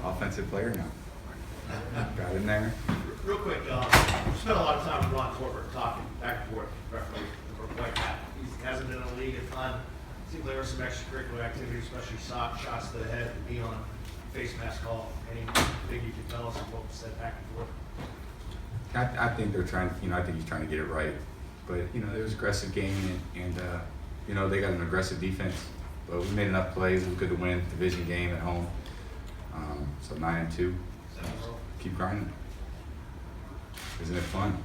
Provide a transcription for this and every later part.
offensive player now. Got in there. Real quick, we spent a lot of time with Ron Corbett talking back and forth, referee, like that. He hasn't been in the league a ton. Seems like there was some extracurricular activity, especially shots to the head, to be on a face mask call. Anything you can tell us of what was said back and forth? I think they're trying, I think he's trying to get it right. But, it was an aggressive game, and they got an aggressive defense. But we made enough plays. It was good to win. Division game at home. So 9-2. Keep grinding. Isn't it fun?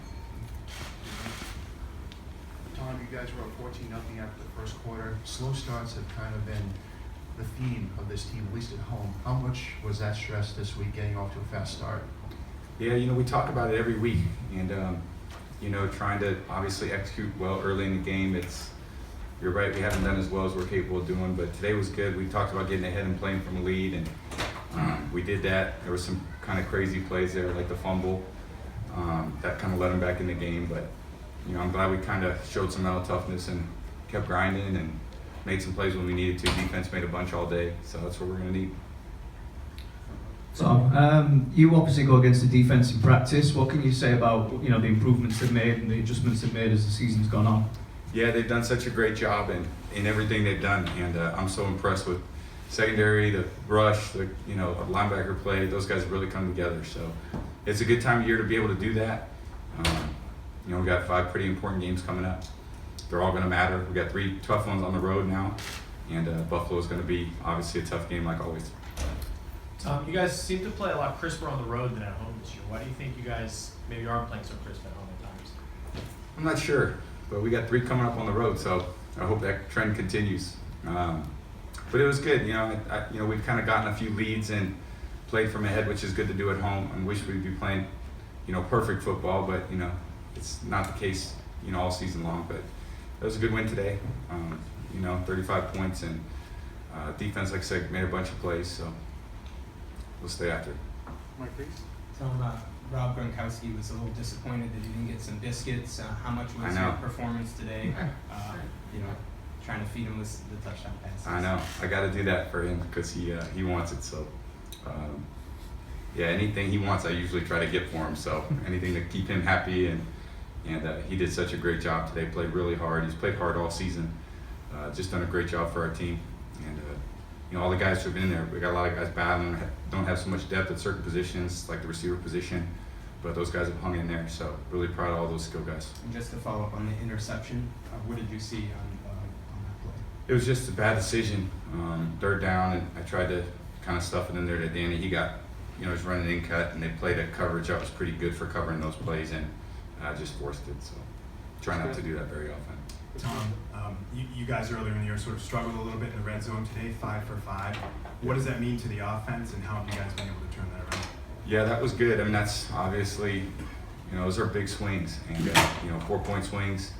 Tom, you guys were up 14-0 after the first quarter. Slow starts have kind of been the theme of this team, at least at home. How much was that stress this week, getting off to a fast start? Yeah, we talk about it every week, and trying to obviously execute well early in the game. You're right, we haven't done as well as we're capable of doing, but today was good. We talked about getting ahead and playing from a lead, and we did that. There were some kind of crazy plays there, like the fumble, that kind of let them back in the game. But I'm glad we kind of showed some mental toughness and kept grinding and made some plays when we needed to. Defense made a bunch all day, so that's what we're going to need. Tom, you obviously go against the defense in practice. What can you say about the improvements they've made and the adjustments they've made as the season's gone on? Yeah, they've done such a great job in everything they've done, and I'm so impressed with secondary, the rush, the linebacker play. Those guys have really come together. So it's a good time of year to be able to do that. We've got 5 pretty important games coming up. They're all going to matter. We've got 3 tough ones on the road now, and Buffalo is going to be obviously a tough game like always. Tom, you guys seem to play a lot crisper on the road than at home this year. Why do you think you guys maybe aren't playing so crisp at home at times? I'm not sure, but we got 3 coming up on the road, so I hope that trend continues. But it was good. We've kind of gotten a few leads and played from ahead, which is good to do at home. I wish we'd be playing, perfect football, but it's not the case, all season long. But it was a good win today. 35 points, and defense, like I said, made a bunch of plays, so we'll stay after it. Mike, please. Tom, Rob Gronkowski was a little disappointed that he didn't get some biscuits. How much was your performance today? Trying to feed him with the touchdown passes. I know. I got to do that for him because he wants it. So, anything he wants, I usually try to get for him. So anything to keep him happy, and he did such a great job today. Played really hard. He's played hard all season. Just done a great job for our team. And all the guys who've been in there, we got a lot of guys battling. Don't have so much depth at certain positions, like the receiver position, but those guys have hung in there. So really proud of all those skill guys. And just to follow up on the interception, what did you see on that play? It was just a bad decision. 3rd down, and I tried to kind of stuff it in there to Danny. He got, he's running in cut, and they played a coverage that was pretty good for covering those plays, and I just forced it. So try not to do that very often. Tom, you guys earlier in the year sort of struggled a little bit in the red zone today, 5 for 5. What does that mean to the offense, and how have you guys been able to turn that around? Yeah, that was good. I mean, that's obviously, those are big swings, and 4-point swings,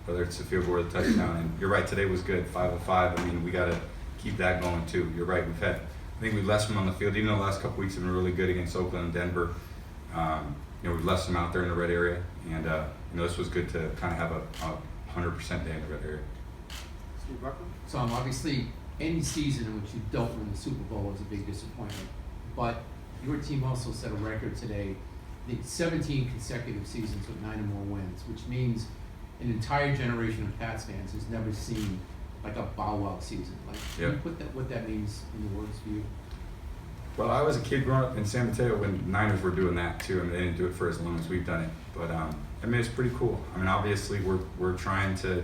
whether it's a field goal or a touchdown. And you're right, today was good, 5 of 5. I mean, we got to keep that going too. You're right. I think we've left them on the field, even though the last couple weeks have been really good against Oakland and Denver. We've left them out there in the red area, and this was good to kind of have a 100% day in the red area. Steve Buckland. Tom, obviously, any season in which you don't win the Super Bowl is a big disappointment. But your team also set a record today, I think 17 consecutive seasons with 9 or more wins, which means an entire generation of Pats fans has never seen like a bow wow season. Can you put what that means in the words for you? Well, I was a kid growing up in San Mateo when Niners were doing that too. I mean, they didn't do it for as long as we've done it, but it's pretty cool. I mean, obviously we're trying to.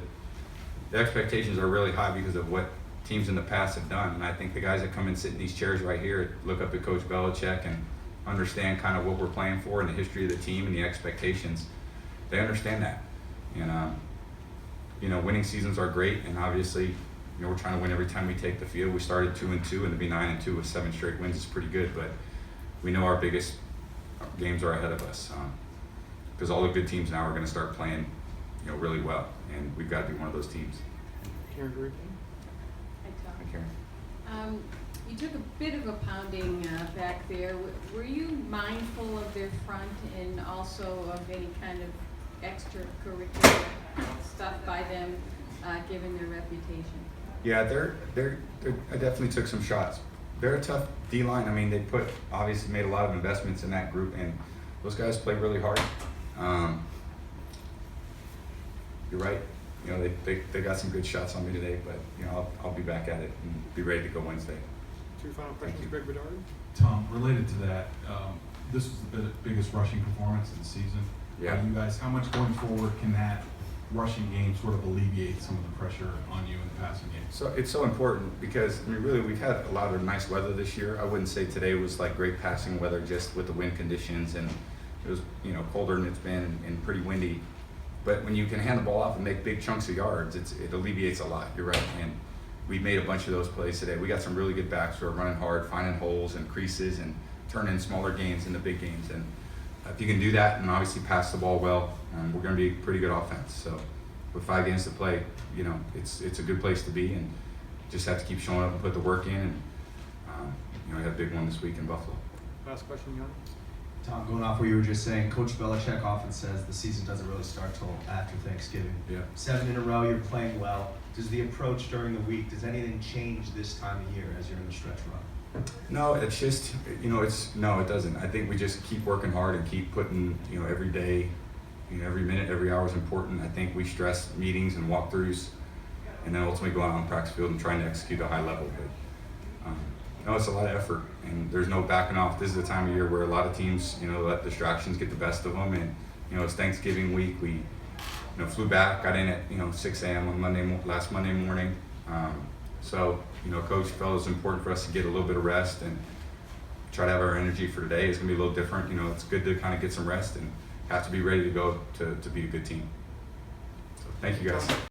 The expectations are really high because of what teams in the past have done, and I think the guys that come and sit in these chairs right here look up at Coach Belichick and understand kind of what we're playing for and the history of the team and the expectations. They understand that, and winning seasons are great, and obviously. We're trying to win every time we take the field. We started 2-2, and to be 9-2 with 7 straight wins is pretty good. But we know our biggest games are ahead of us because all the good teams now are going to start playing, really well, and we've got to be one of those teams. Karen Green. Hi, Tom. Hi, Karen. You took a bit of a pounding back there. Were you mindful of their front and also of any kind of extracurricular stuff by them, given their reputation? Yeah, I definitely took some shots They're a tough D-line. I mean, they obviously made a lot of investments in that group, and those guys play really hard. You're right. You know, they got some good shots on me today, but you know, I'll be back at it and be ready to go Wednesday. Two final Thank questions, you. Greg Bedard. Tom, related to that, this was the biggest rushing performance in the season. Yeah. You guys, how much going forward can that rushing game sort of alleviate some of the pressure on you in the passing game? So it's so important because I mean, really, we've had a lot of nice weather this year. I wouldn't say today was like great passing weather, just with the wind conditions, and it was, you know, colder than it's been and pretty windy. But when you can hand the ball off and make big chunks of yards, it alleviates a lot. You're right, and we made a bunch of those plays today. We got some really good backs who are running hard, finding holes and creases, and turning smaller gains into big games. And if you can do that and obviously pass the ball well, we're going to be a pretty good offense. So with 5 games to play, you know, it's a good place to be, and just have to keep showing up and put the work in. And you know, we had a big one this week in Buffalo. Last question, Yanni. Tom, going off what you were just saying, Coach Belichick often says the season doesn't really start till after Thanksgiving. Yeah. 7 in a row, you're playing well. Does the approach during the week, does anything change this time of year as you're in the stretch run? No, it's just, you know, no, it doesn't. I think we just keep working hard and keep putting, you know, every day, you know, every minute, every hour is important. I think we stress meetings and walkthroughs, and then ultimately go out on the practice field and trying to execute at a high level. But no, it's a lot of effort, and there's no backing off. This is the time of year where a lot of teams, you know, let distractions get the best of them. And you know, it's Thanksgiving week. We, you know, flew back, got in at 6 a.m. on last Monday morning. So you know, Coach felt it was important for us to get a little bit of rest and try to have our energy for today. It's gonna be a little different. You know, it's good to kind of get some rest and have to be ready to go to be a good team. So thank you guys.